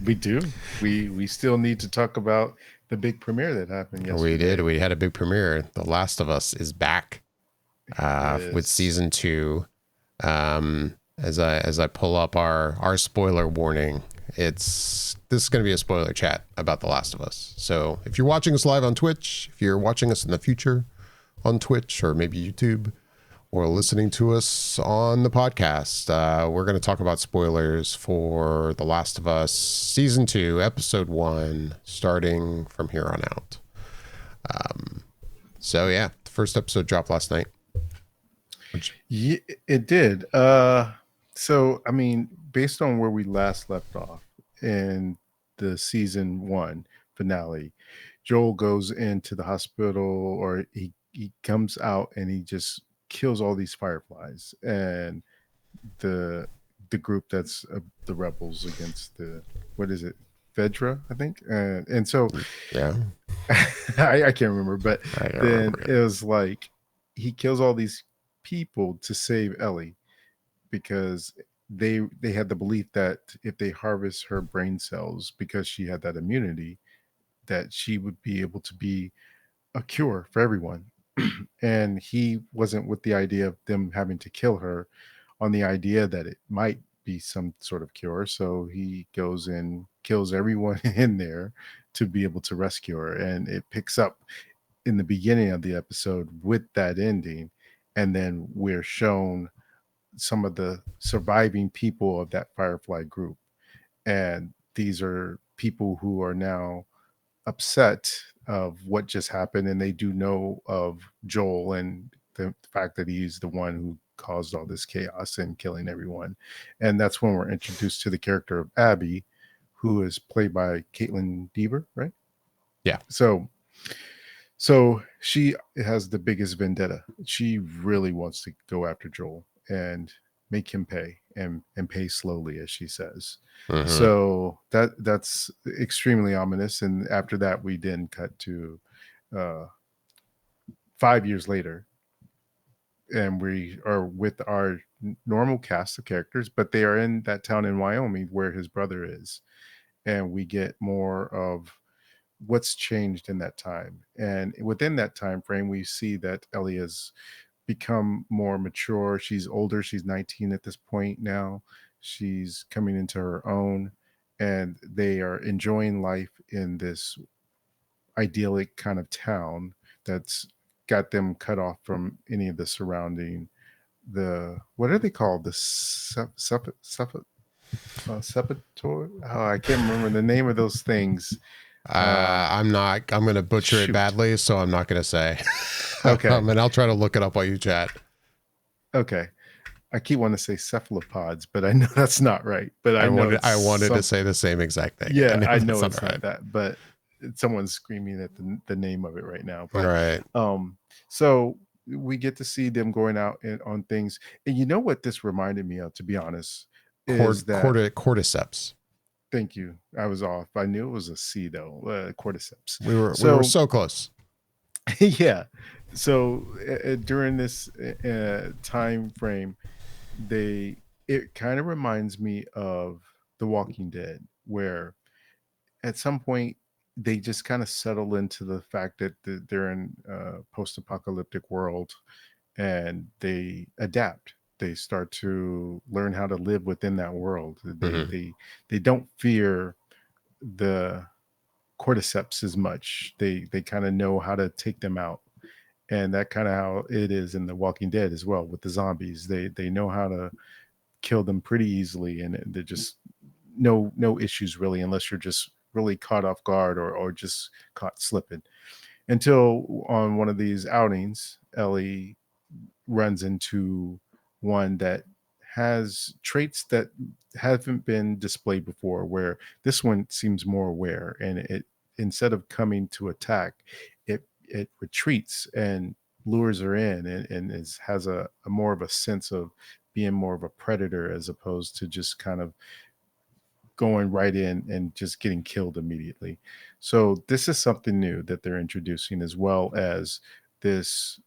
We do. We still need to talk about the big premiere that happened We did. yesterday. We had a big premiere. The Last of Us is back with Yes. season 2. As I pull up our spoiler warning, this is going to be a spoiler chat about The Last of Us. So if you're watching us live on Twitch, if you're watching us in the future on Twitch or maybe YouTube, or listening to us on the podcast, we're going to talk about spoilers for The Last of Us season 2, episode 1, starting from here on out. So yeah, the first episode dropped last night. Yeah, it did. So I mean, based on where we last left off in the season 1 finale, Joel goes into the hospital, or he comes out and he just kills all these fireflies and the the group that's the rebels against the, what is it, Fedra, I think. And so Yeah, I can't remember, but I don't then remember it it. was like he kills all these people to save Ellie, because they had the belief that if they harvest her brain cells, because she had that immunity, that she would be able to be a cure for everyone. And he wasn't with the idea of them having to kill her, on the idea that it might be some sort of cure. So he goes and kills everyone in there to be able to rescue her. And it picks up in the beginning of the episode with that ending. And then we're shown some of the surviving people of that Firefly group. And these are people who are now upset of what just happened, and they do know of Joel and the fact that he's the one who caused all this chaos and killing everyone. And that's when we're introduced to the character of Abby, who is played by Caitlin Deaver, right? Yeah. So she has the biggest vendetta. She really wants to go after Joel and make him pay, and pay slowly, as she says. Mm-hmm. So that's extremely ominous. And after that, we then cut to uh, 5 years later, and we are with our normal cast of characters, but they are in that town in Wyoming where his brother is, and we get more of what's changed in that time. And within that time frame, we see that Ellie has become more mature. She's older. She's 19 at this point now. She's coming into her own, and they are enjoying life in this idyllic kind of town that's got them cut off from any of the surrounding, the, what are they called, the sepultor, oh, I can't remember the name of those things. I'm not. I'm going to butcher it Shoot. badly, so I'm not going to say. Okay. And I'll try to look it up while you chat. Okay. I keep wanting to say cephalopods, but I know that's not right. But I know it's I wanted to some. say the same exact thing. I Yeah, know I that's know not it's right. not that, but someone's screaming at the name of it right now. All But right. so we get to see them going out on things. And you know what this reminded me of, to be honest, is that, Cordyceps. thank you. I was off. I knew it was a C though, cordyceps. We were So so close. yeah. So during this time frame, they it kind of reminds me of The Walking Dead, where at some point they just kind of settle into the fact that they're in a post-apocalyptic world, and they adapt. They start to learn how to live within that world. they Mm-hmm. they they don't fear the cordyceps as much. They kind of know how to take them out. And that kind of how it is in The Walking Dead as well with the zombies. They know how to kill them pretty easily, and they're just no issues really, unless you're just really caught off guard, or just caught slipping. Until on one of these outings, Ellie runs into one that has traits that haven't been displayed before, where this one seems more aware, and it, instead of coming to attack, it retreats and lures her in, and has a more of a sense of being more of a predator, as opposed to just kind of going right in and just getting killed immediately. So this is something new that they're introducing, as well as this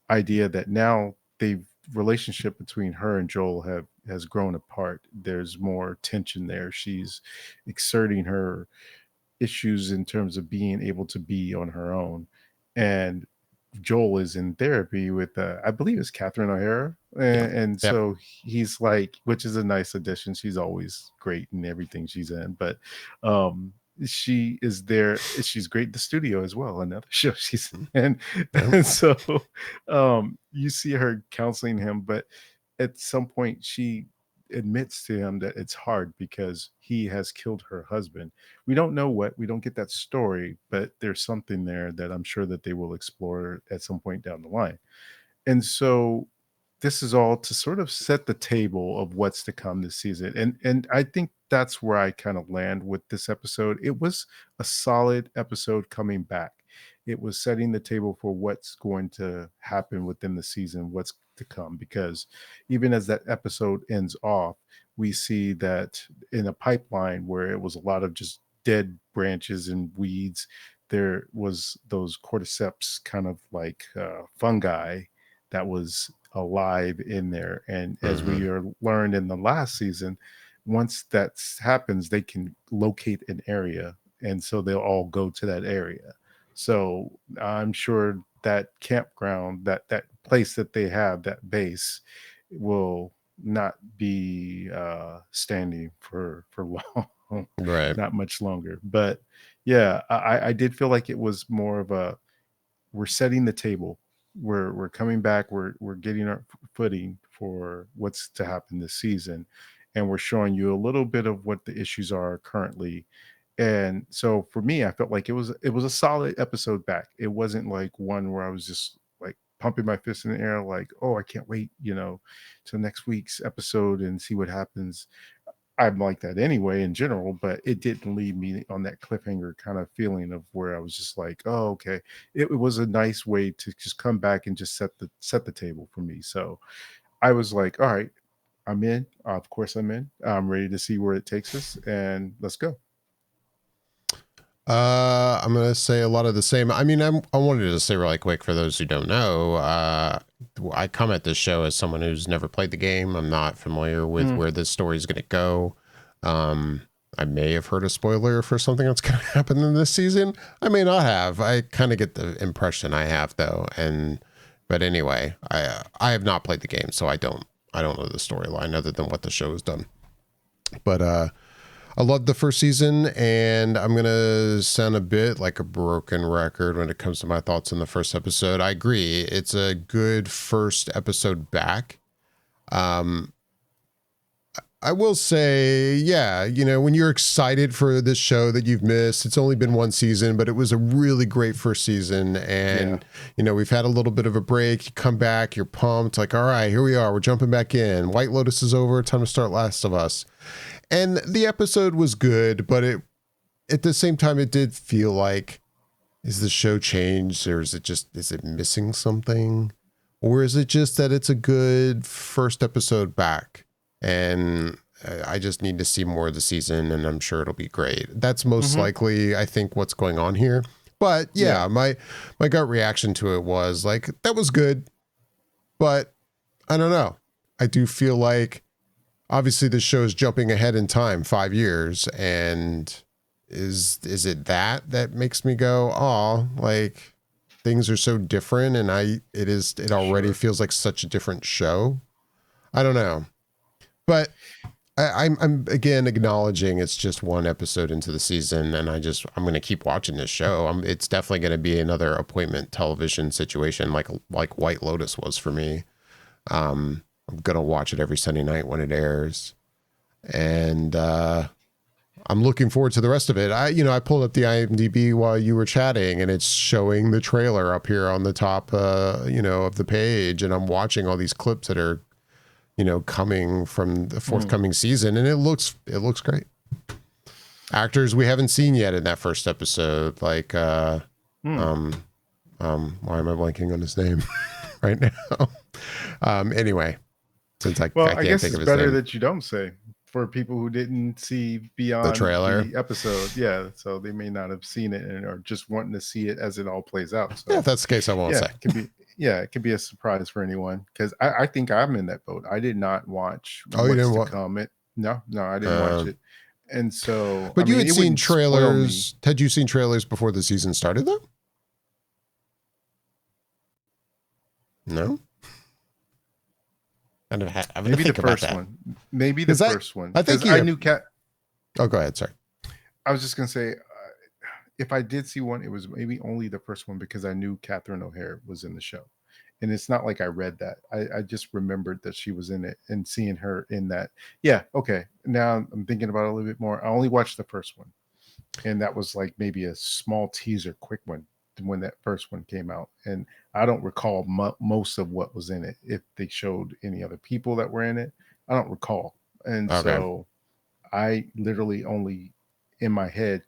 idea that now they've relationship between her and Joel has grown apart. There's more tension there. She's exerting her issues in terms of being able to be on her own. And Joel is in therapy with, I believe it's Catherine O'Hara, Yeah. and Yep. so he's like, which is a nice addition. She's always great in everything she's in, but um, she is there. She's great in the studio as well. Another show she's in, Yep. and so you see her counseling him, but at some point she admits to him that it's hard because he has killed her husband. We don't know what, we don't get that story, but there's something there that I'm sure that they will explore at some point down the line. And so this is all to sort of set the table of what's to come this season. And I think that's where I kind of land with this episode. It was a solid episode coming back. It was setting the table for what's going to happen within the season, what's to come, because even as that episode ends off, we see that in a pipeline where it was a lot of just dead branches and weeds, there was those cordyceps kind of like fungi that was alive in there. And as Hmm. we are learned in the last season, once that happens, they can locate an area. And so they'll all go to that area. So I'm sure that campground, that place that they have, that base, will not be standing for long, Right. not much longer. But yeah, I did feel like it was more of a, we're setting the table. We're coming back. We're getting our footing for what's to happen this season, and we're showing you a little bit of what the issues are currently. And so for me, I felt like it was a solid episode back. It wasn't like one where I was just like pumping my fist in the air, like, oh, I can't wait, till next week's episode and see what happens. I'm like that anyway in general, but it didn't leave me on that cliffhanger kind of feeling of where I was just like, oh, okay. It was a nice way to just come back and just set the table for me. So I was like, all right, I'm in. Of course I'm in. I'm ready to see where it takes us and let's go. I'm gonna say a lot of the same. I mean, I wanted to say really quick for those who don't know. I come at this show as someone who's never played the game. I'm not familiar with Mm, where this story is gonna go. Um, I may have heard a spoiler for something that's gonna happen in this season. I may not have. I kind of get the impression I have though. But anyway, I have not played the game, so I don't know the storyline other than what the show has done. But I loved the first season, and I'm gonna sound a bit like a broken record when it comes to my thoughts on the first episode. I agree, it's a good first episode back. Um, I will say, yeah, when you're excited for this show that you've missed, it's only been one season, but it was a really great first season. yeah. And, we've had a little bit of a break. You come back, you're pumped, like, all right, here we are. We're jumping back in. White Lotus is over. Time to start Last of Us. And the episode was good, but at the same time, it did feel like, is the show changed, or is it missing something? Or is it just that it's a good first episode back? And I just need to see more of the season, and I'm sure it'll be great. That's most Hmm. likely, I think, what's going on here. But Yeah. yeah, my gut reaction to it was like, that was good, but I don't know. I do feel like obviously the show is jumping ahead in time 5 years, and is it that makes me go, oh, like things are so different, and it already Sure. feels like such a different show. I don't know, but I'm again acknowledging it's just one episode into the season, and I'm going to keep watching this show. It's definitely going to be another appointment television situation, like White Lotus was for me. I'm going to watch it every Sunday night when it airs, and I'm looking forward to the rest of it. I pulled up the IMDb while you were chatting, and it's showing the trailer up here on the top, of the page, and I'm watching all these clips that are, coming from the Mm, forthcoming season, and it looks great. Actors we haven't seen yet in that first episode, like mm. um why am I blanking on his name right now? Anyway, since Well, I I can't guess think it's of his better name, that you don't say for people who didn't see the beyond trailer. the episode. Yeah, so they may not have seen it and are just wanting to see it as it all plays out. Yeah, if So that's the case, I won't yeah, say. it can be. Yeah, it could be a surprise for anyone because I think I'm in that boat. I did not watch Oh, you what's didn't to want. come. No, no, I didn't watch it. And so, I But you mean, had it seen wouldn't spoil me. trailers. Had you seen trailers before the season started, though? No. I'm gonna Maybe the think about first that one. Maybe the because first one I think because I you. knew Cat. Oh, go ahead. Sorry. I was just gonna say, if I did see one, it was maybe only the first one because I knew Catherine O'Hare was in the show, and it's not like I read that. I just remembered that she was in it and seeing her in that. Yeah, okay. Now I'm thinking about it a little bit more. I only watched the first one, and that was like maybe a small teaser, quick one when that first one came out, and I don't recall most of what was in it. If they showed any other people that were in it, I don't recall, and Okay. so I literally only in my head.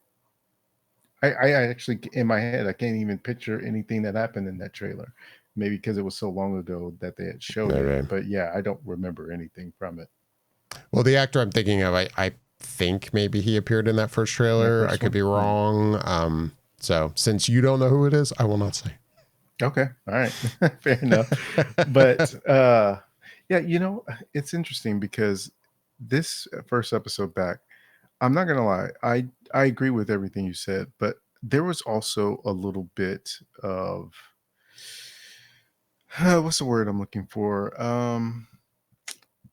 I actually in my head I can't even picture anything that happened in that trailer. Maybe because it was so long ago that they had showed it, Maybe. but yeah, I don't remember anything from it. Well, the actor I'm thinking of, I think maybe he appeared in that first In that trailer. I first could one. be wrong. So since you don't know who it is, I will not say. Okay, all right, fair enough. But yeah, it's interesting because this first episode back, I'm not gonna lie, I agree with everything you said, but there was also a little bit of what's the word I'm looking for?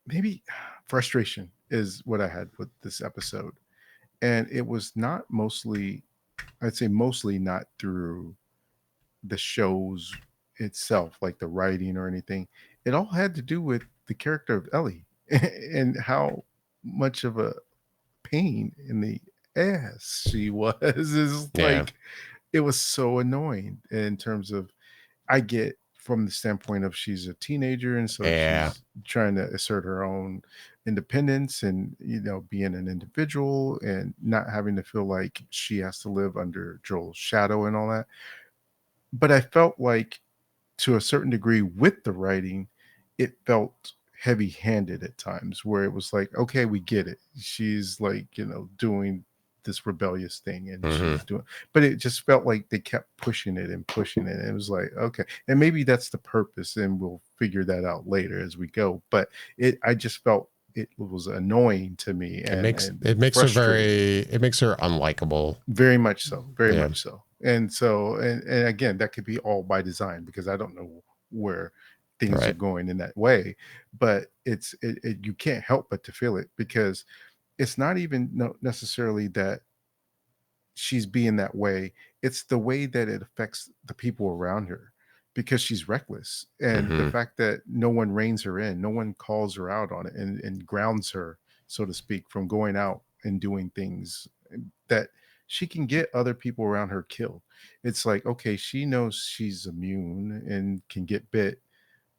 Maybe frustration is what I had with this episode. And it was not mostly, I'd say mostly not through the shows itself, like the writing or anything. It all had to do with the character of Ellie and how much of a pain in the ass she was. Is Yeah. like it was so annoying in terms of I get from the standpoint of she's a teenager and so Yeah. she's trying to assert her own independence and being an individual and not having to feel like she has to live under Joel's shadow and all that. But I felt like to a certain degree with the writing, it felt heavy-handed at times where it was like, okay, we get it. She's like, doing this rebellious thing and Hmm. she's doing, but it just felt like they kept pushing it and pushing it. And it was like, okay, and maybe that's the purpose, and we'll figure that out later as we go. But I just felt it was annoying to me It and makes and it makes her frustrating. unlikable. Very much so, very Yeah. much so. And so, and again, that could be all by design because I don't know where things are Right. going in that way, but you can't help but to feel it because it's not even no, necessarily that she's being that way. It's the way that it affects the people around her because she's reckless. And the Hmm. fact that no one reins her in, no one calls her out on it and grounds her, so to speak, from going out and doing things that she can get other people around her killed. It's like, okay, she knows she's immune and can get bit,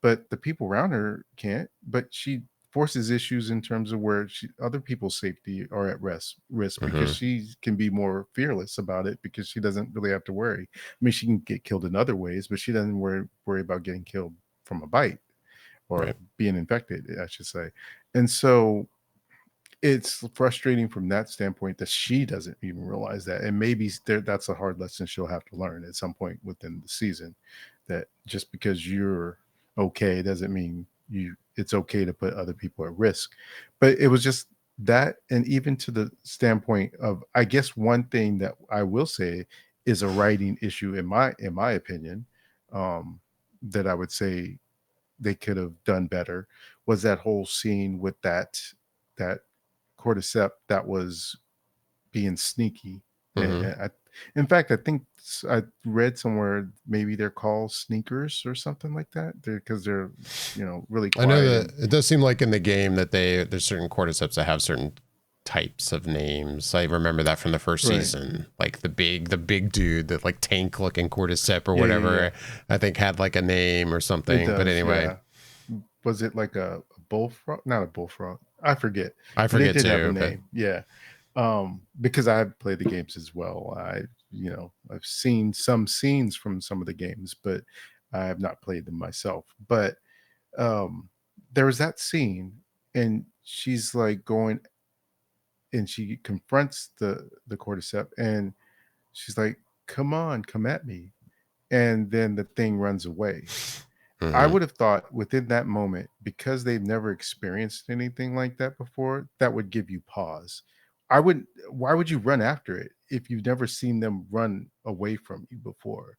but the people around her can't. But she forces issues in terms of where other people's safety are at risk because Hmm. she can be more fearless about it because she doesn't really have to worry. I mean, she can get killed in other ways, but she doesn't worry about getting killed from a bite or Right. being infected, I should say. And so it's frustrating from that standpoint that she doesn't even realize that, and maybe that's a hard lesson she'll have to learn at some point within the season, that just because you're okay doesn't mean it's okay to put other people at risk. But it was just that, and even to the standpoint of, I guess one thing that I will say is a writing issue in my opinion, um that I would say they could have done better, was that whole scene with that cordyceps that was being sneaky. Hmm. In fact, I think I read somewhere maybe they're called sneakers or something like that. Because they're really I know quiet that and it does seem like in the game that there's certain cordyceps that have certain types of names. I remember that from the first right. season. Like the big dude, that like tank looking cordyceps or Yeah, yeah, yeah. whatever, I think had like a name or It something. But does. anyway, Yeah. Was it like a bullfrog? Not a bullfrog. I forget, I but it forget did have a too. But name. Yeah. Because I've played the games as well. I've seen some scenes from some of the games, but I have not played them myself. But there was that scene, and she's like going, and she confronts the cordyceps, and she's like, "Come on, come at me," and then the thing runs away. I Hmm. would have thought within that moment, because they've never experienced anything like that before, that would give you pause. I wouldn't Why would you run after it if you've never seen them run away from you before?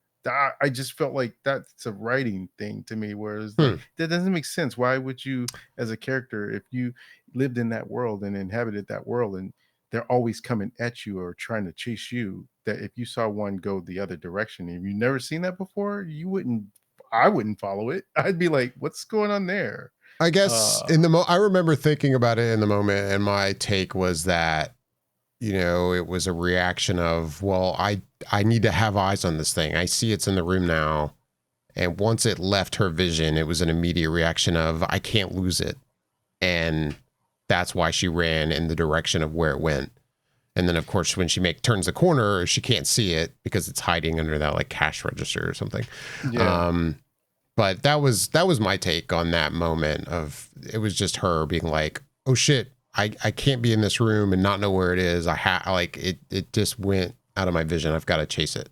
I just felt like that's a writing thing to me, where it's like, Hmm. that doesn't make sense. Why would you, as a character, if you lived in that world and inhabited that world and they're always coming at you or trying to chase you, that if you saw one go the other direction and you've never seen that before, I wouldn't follow it. I'd be like, "What's going on there?" I guess Uh, in the I remember thinking about it in the moment, and my take was that it was a reaction of, well, I need to have eyes on this thing. I see it's in the room now, and once it left her vision, it was an immediate reaction of, I can't lose it, and that's why she ran in the direction of where it went. And then, of course, when she turns the corner, she can't see it because it's hiding under that like cash register or something. yeah. Um, but that was my take on that moment. Of it was just her being like, "Oh shit, I can't be in this room and not know where it is. Like it just went out of my vision. I've got to chase it."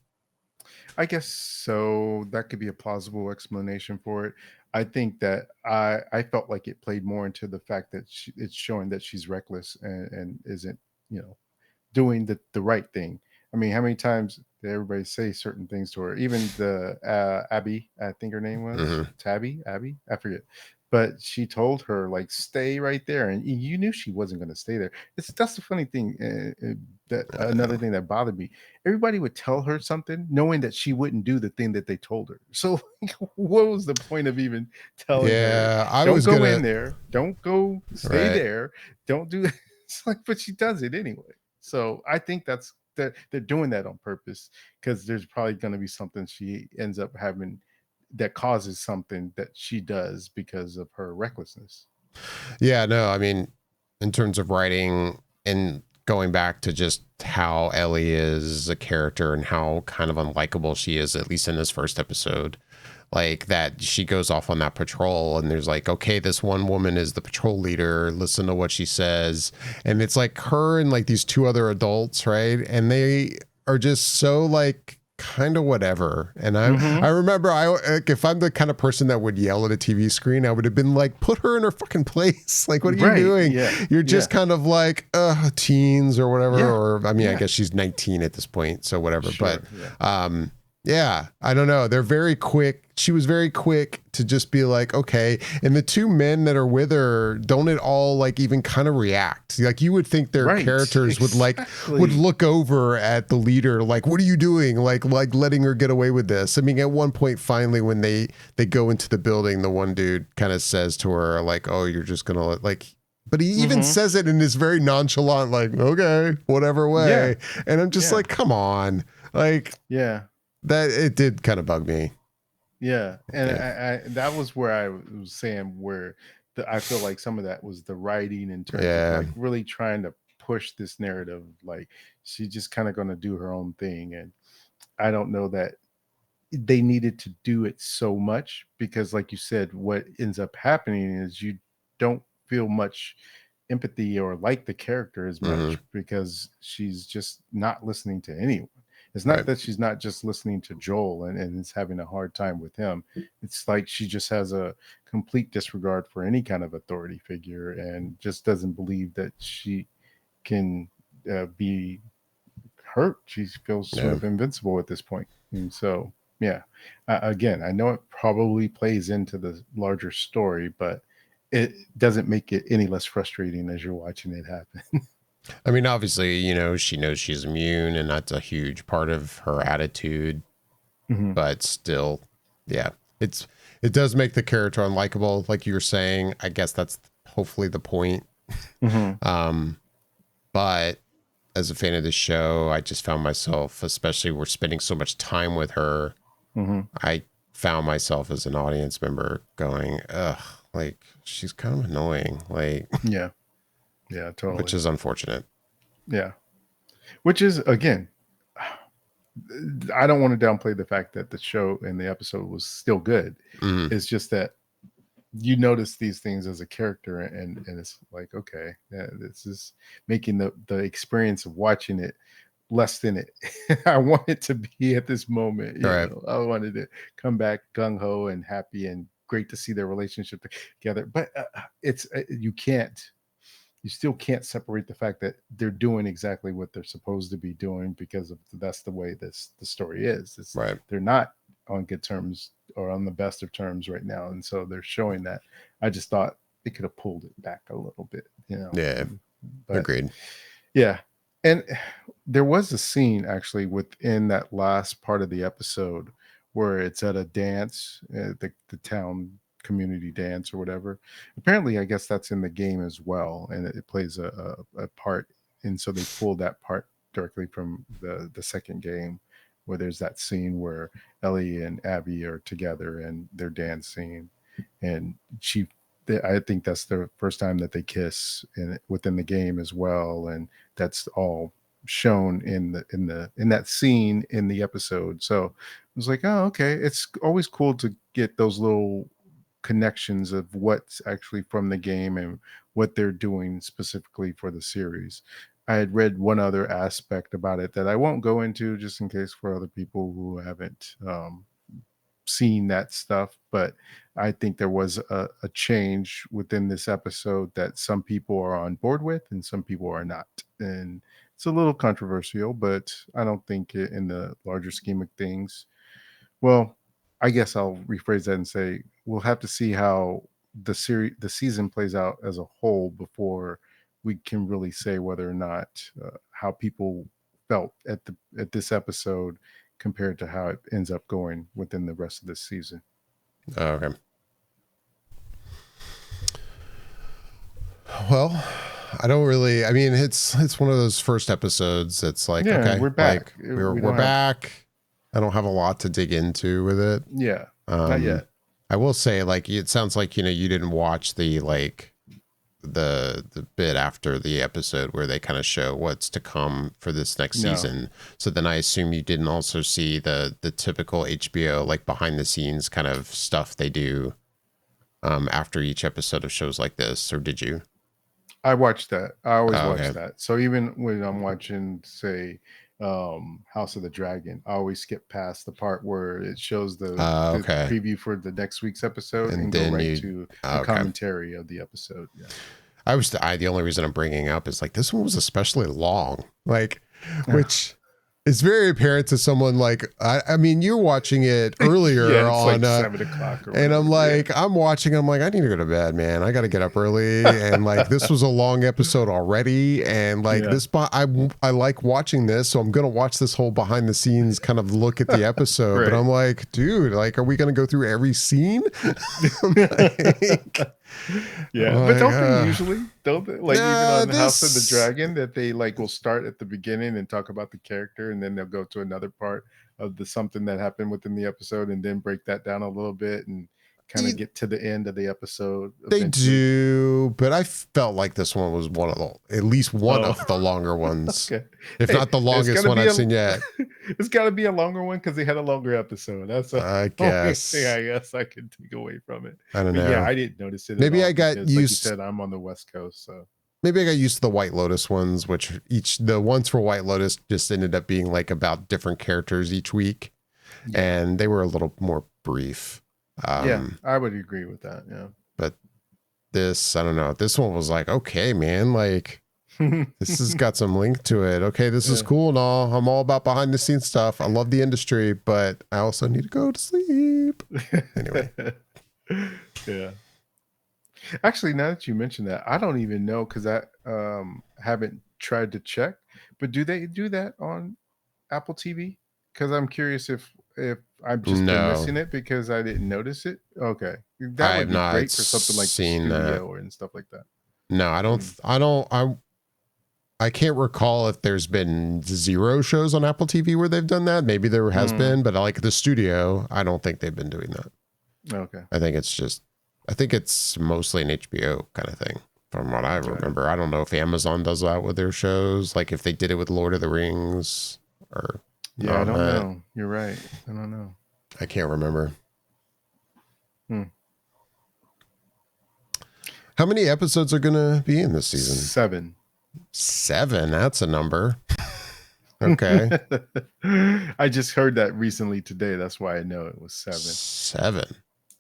I guess so. That could be a plausible explanation for it. I think that I felt like it played more into the fact that it's showing that she's reckless and isn't, you know, doing the right thing. I mean, how many times did everybody say certain things to her? Even the Abby, I think her name was Hmm. Abby, I forget. But she told her like, stay right there, and you knew she wasn't going to stay there. That's the funny thing. That another thing that bothered me. Everybody would tell her something, knowing that she wouldn't do the thing that they told her. So, like, what was the point of even telling her, Yeah, I "Don't was go gonna. in there, don't go, stay Right. there, don't do"? It's like, but she does it anyway. So I think that they're doing that on purpose, because there's probably going to be something she ends up having that causes something that she does because of her recklessness. Yeah, no, I mean, in terms of writing and going back to just how Ellie is a character and how kind of unlikable she is, at least in this first episode, like that she goes off on that patrol and there's like, okay, this one woman is the patrol leader, listen to what she says. And it's like her and like these two other adults, right? And they are just so like kind of whatever. And I Hmm. remember, like, if I'm the kind of person that would yell at a TV screen, I would have been like, put her in her fucking place. Like, what are you Right. doing? Yeah. You're Yeah. just kind of like teens or whatever. Yeah. Or I mean, I Yeah. guess she's 19 at this point, so whatever. But Sure. Yeah. yeah, I don't know. They're very quick. She was very quick to just be like, okay. And the two men that are with her don't at all like even kind of react. Like you would think their Right. characters would Exactly. look over at the leader, like, what are you doing? Like letting her get away with this. I mean, at one point, finally, when they go into the building, the one dude kind of says to her, like, oh, you're just gonna like, but he even Hmm. says it in this very nonchalant, like, okay, whatever Yeah. way. And I'm just Yeah. like, come on. Like, Yeah. that it did kind of bug me. Yeah, and Yeah. I that was where I was saying where I feel like some of that was the writing, in terms of Yeah. like really trying to push this narrative, like she's just kind of going to do her own thing, and I don't know that they needed to do it so much, because like you said, what ends up happening is you don't feel much empathy or like the character as Hmm. much, because she's just not listening to anyone. It's not Right. that she's not just listening to Joel and is having a hard time with him. It's like she just has a complete disregard for any kind of authority figure, and just doesn't believe that she can be hurt. She feels sort Yeah. of invincible at this point. And so, yeah, again, I know it probably plays into the larger story, but it doesn't make it any less frustrating as you're watching it happen. I mean, obviously, she knows she's immune and that's a huge part of her attitude, Hmm. but still, yeah, it does make the character unlikable, like you were saying. I guess that's hopefully the point. Hmm. Um, but as a fan of the show, I just found myself, especially we're spending so much time with her, Hmm. I found myself as an audience member going, ugh, like she's kind of annoying, like, Yeah. Yeah, which totally. is unfortunate. Yeah. Which is, again, I don't want to downplay the fact that the show and the episode was still good. Mhm. It's just that you notice these things as a character, and it's like, okay, yeah, this is making the experience of watching it less than it I want it to be at this moment. All right. I wanted to come back gung-ho and happy and great to see their relationship together. But it's you still can't separate the fact that they're doing exactly what they're supposed to be doing because of that's the way the story is. It's Right. they're not on good terms or on the best of terms right now, and so they're showing that. I just thought they could have pulled it back a little bit, Yeah. but Agreed. yeah. And there was a scene actually within that last part of the episode where it's at a dance, the town community dance or whatever. Apparently, I guess that's in the game as well, and it plays a part. And so they pulled that part directly from the second game, where there's that scene where Ellie and Abby are together and they're dancing, and I think that's the first time that they kiss within the game as well, and that's all shown in that scene in the episode. So I was like, oh, okay. It's always cool to get those little connections of what's actually from the game and what they're doing specifically for the series. I had read one other aspect about it that I won't go into just in case for other people who haven't seen that stuff, but I think there was a change within this episode that some people are on board with and some people are not. And it's a little controversial, but I don't think in the larger scheme of things. Well, I guess I'll rephrase that and say we'll have to see how the season plays out as a whole before we can really say whether or not how people felt at this episode compared to how it ends up going within the rest of this season. Okay. Well, I don't really. I mean, it's one of those first episodes. It's like, Yeah, okay, we're back. like we're back. I don't have a lot to dig into with it. Yeah, not yet. I will say, like, it sounds like you didn't watch the the bit after the episode where they kind of show what's to come for this next season. So then I assume you didn't also see the typical HBO like behind the scenes kind of stuff they do after each episode of shows like this, or did you? I watched that. I always watch Okay. that. So even when I'm watching, say, House of the Dragon, I always skip past the part where it shows the Okay. preview for the next week's episode and go then right to the okay. commentary of the episode. Yeah. The only reason I'm bringing up is like this one was especially long, like, which is very apparent to someone like I mean, you're watching it earlier Yeah, it's on like 7 o'clock or and I'm whatever. like, I'm watching. I'm like, I need to go to bed, man. I got to get up early, and like this was a long episode already, and like I like watching this, so I'm gonna watch this whole behind the scenes kind of look at the episode. Right. But I'm like, dude, like, are we gonna go through every scene? Like, Yeah, like, but don't they like nah, even on House of the this Dragon that they like will start at the beginning and talk about the character and then they'll go to another part of the something that happened within the episode and then break that down a little bit and kind of get to the end of the episode they eventually. do, but I felt like this one was at least one of the longer ones, Okay. if not the longest one I've seen yet. It's got to be a longer one because they had a longer episode. That's the I only guess. thing I guess I could take away from it. I don't But know. yeah, I didn't notice it. Maybe at all I got because, like you used. said, I'm on the West Coast, so. Maybe I got used to the White Lotus ones, which the ones for White Lotus just ended up being like about different characters each week, and they were a little more brief. Yeah, I would agree with that. Yeah. But this, I don't know. This one was like, okay, man, like this has got some link to it. Okay, this is cool and all. I'm all about behind the scenes stuff. I love the industry, but I also need to go to sleep. Anyway. Yeah. Actually, now that you mentioned that, I don't even know because I haven't tried to check. But do they do that on Apple TV? Because I'm curious if I've just been missing it because I didn't notice it. Okay, that would be great for something like the studio and stuff like that. No, I can't recall if there's been 0 shows on Apple TV where they've done that. Maybe there has been, but like the studio, I don't think they've been doing that. Okay. I think it's mostly an HBO kind of thing from what I remember. I don't know if Amazon does that with their shows, like if they did it with Lord of the Rings or. Yeah, I don't know. You're right. I don't know. I can't remember. How many episodes are going to be in this season? 7. 7? That's a number. Okay. I just heard that recently today. That's why I know it was 7. 7.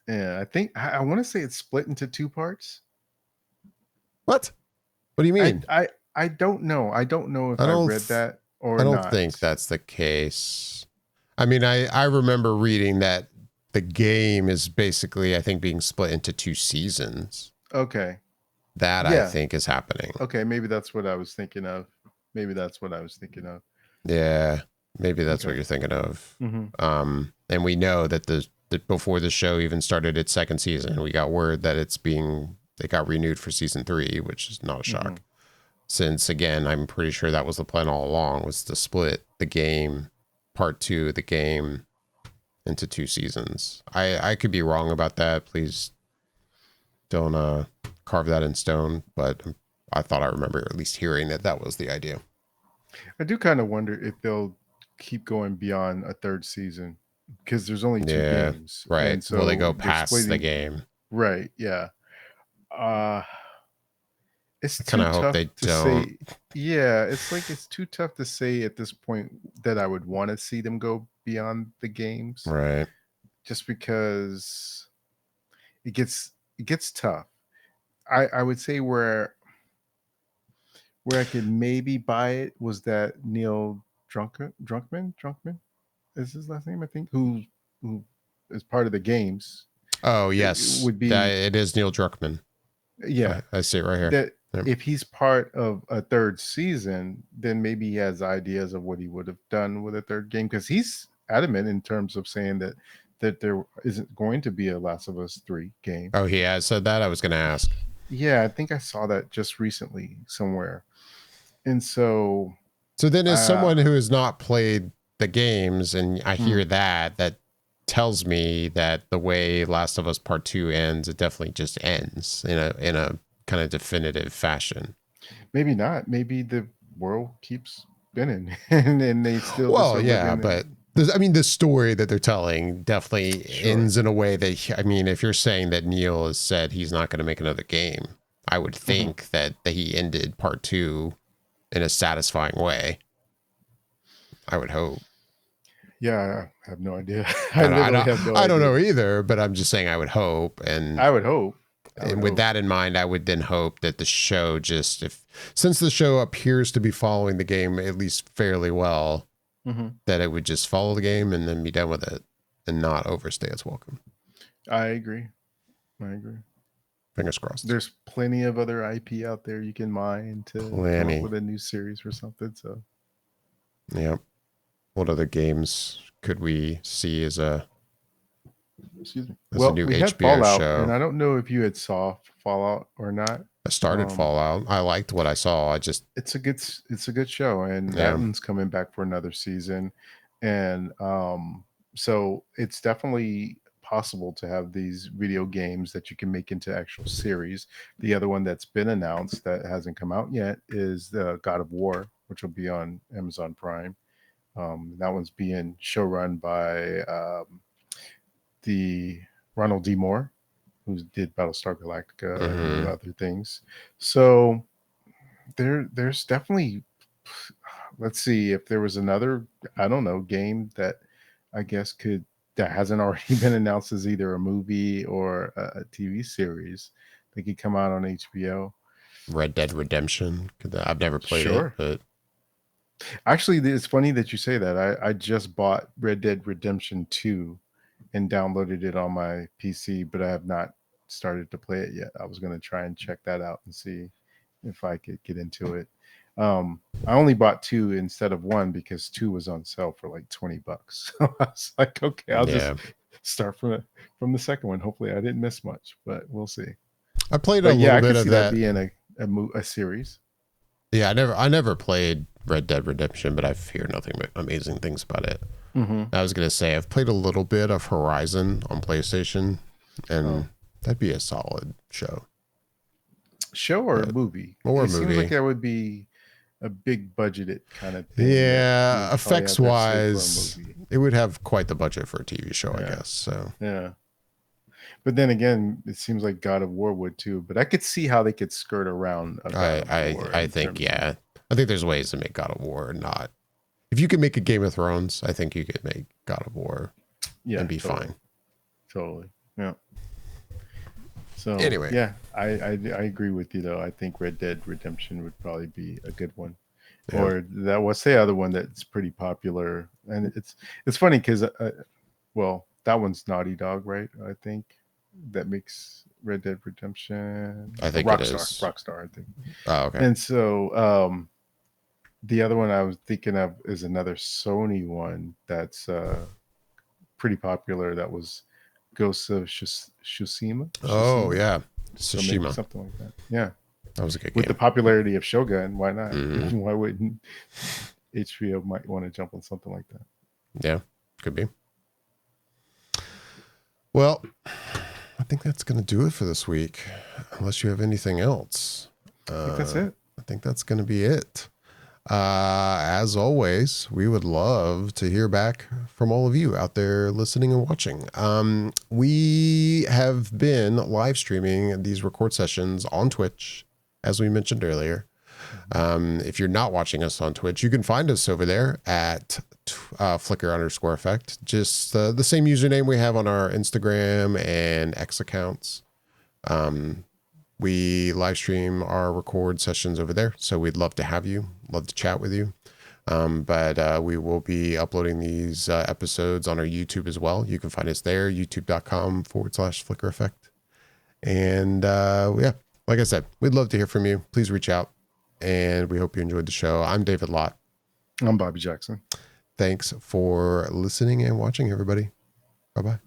Yeah, I think I want to say it's split into two parts. What? What do you I mean? I I don't know. I don't know if I I don't. read that or I don't not. think that's the case. I mean, I remember reading that the game is basically, I think, being split into 2 seasons. Okay. That I Yeah. think is happening. Okay, maybe that's what I was thinking of. Maybe that's what I was thinking of. Yeah, maybe that's what Okay. you're thinking of. Hmm. And we know that that before the show even started its second season, we got word that they got renewed for season 3, which is not a Hmm. shock. Since again, I'm pretty sure that was the plan all along, was to split the game, part 2 of the game, into 2 seasons. I could be wrong about that. Please don't carve that in stone, but I thought I remember at least hearing that that was the idea. I do kind of wonder if they'll keep going beyond a third season because there's only two Yeah, games, right. and Will they go so they're past the splitting. game? Right? Yeah. Uh it's I kind too of hope tough they to don't. say. Yeah, it's like it's too tough to say at this point that I would want to see them go beyond the games, Right. just because it gets tough. I would say where I could maybe buy it was that Neil Drunkman is his last name, I think, who is part of the games. Oh, It yes. would be, It is Neil Druckmann. yeah, I see it right here. that Yep. if he's part of a third season, then maybe he has ideas of what he would have done with a third game because he's adamant in terms of saying that there isn't going to be a Last of Us 3 game. Oh, he has said that? I was going to ask. Yeah, I think I saw that just recently somewhere. And so So then, as uh someone who has not played the games, and I mm, hear that, that tells me that the way Last of Us Part 2 ends, it definitely just ends in a kind of definitive fashion. maybe not. Maybe the world keeps spinning and they still just Well, are yeah, living but in. I mean, the story that they're telling definitely Sure. ends in a way that, I mean, if you're saying that Neil has said he's not going to make another game, I would Mhm. think that he ended part 2 in a satisfying way. I would hope. Yeah, I have no idea. I literally have no I don't idea. know either, but I'm just saying I would hope. I would hope. I would And with hope. that in mind, I would then hope that the show just, if since the show appears to be following the game at least fairly well, Mhm. that it would just follow the game and then be done with it and not overstay its welcome. I agree. I agree. Fingers crossed. There's plenty of other IP out there you can mine to come up Plenty. with a new series or something. So Yeah. What other games could we see excuse me. as a Well, new we had HBO Fallout, and show? I don't know if you had saw Fallout or not. I started Um, Fallout. I liked what I saw. I just, it's a good show, and that yeah. one's coming back for another season. And so it's definitely possible to have these video games that you can make into actual series. The other one that's been announced that hasn't come out yet is the God of War, which will be on Amazon Prime. That one's being showrun by the Ronald D. Moore, who did Battlestar Galactica and Mm-hmm. other things. So there's definitely, let's see if there was another, I don't know, game that I guess could, that hasn't already been announced as either a movie or a TV series that could come out on HBO. Red Dead Redemption. I've never played it, Sure. but Actually, it's funny that you say that. I just bought Red Dead Redemption 2 and downloaded it on my PC, but I have not started to play it yet. I was going to try and check that out and see if I could get into it. I only bought 2 instead of 1 because 2 was on sale for like $20. So I was like, okay, I'll just yeah. start from the second one. Hopefully, I didn't miss much, but we'll see. I played a But yeah, little I bit could of see that that. being a series. Yeah, I never played Red Dead Redemption, but I've heard nothing but amazing things about it. Hmm. I was gonna say I've played a little bit of Horizon on PlayStation, Oh, and that'd be a solid show. show or But movie? or It seems like movie. that would be a big budgeted kind of thing that you Yeah, would probably effects have to save for a wise, movie. it would have quite the budget for a TV show, I Yeah, guess. So yeah. But then again, it seems like God of War would too. But I could see how they could skirt around a God of War I in think, terms of, yeah, I think there's ways to make God of War not. If you could make a Game of Thrones, I think you could make God of War and yeah, be totally, fine. totally. Yeah. So Anyway, yeah, I agree with you though. I think Red Dead Redemption would probably be a good one. yeah, Or that what's the other one that's pretty popular? And it's funny because well, that one's Naughty Dog, right? I think that makes Red Dead Redemption I think it Rockstar, is. Rockstar, I think. Oh, okay. And so the other one I was thinking of is another Sony one that's pretty popular. That was Ghosts of Tsushima. Oh, Tsushima. yeah. So maybe Tsushima. something like that. Yeah. That was a good With the game. popularity of Shogun, why not? Hmm. Why wouldn't HBO might want to jump on something like that? Yeah, could be. Well, I think that's going to do it for this week, unless you have anything else. I think that's it. I think that's going to be it. As always, we would love to hear back from all of you out there listening and watching. We have been live streaming these record sessions on Twitch, as we mentioned earlier. If you're not watching us on Twitch, you can find us over there at Flickr_effect. Just the same username we have on our Instagram and X accounts. We live stream our record sessions over there. So we'd love to have you, love to chat with you. But we will be uploading these episodes on our YouTube as well. You can find us there, youtube.com/Flickr effect. And yeah, like I said, we'd love to hear from you. Please reach out. And we hope you enjoyed the show. I'm David Lott. I'm Bobby Jackson. Thanks for listening and watching, everybody. Bye-bye.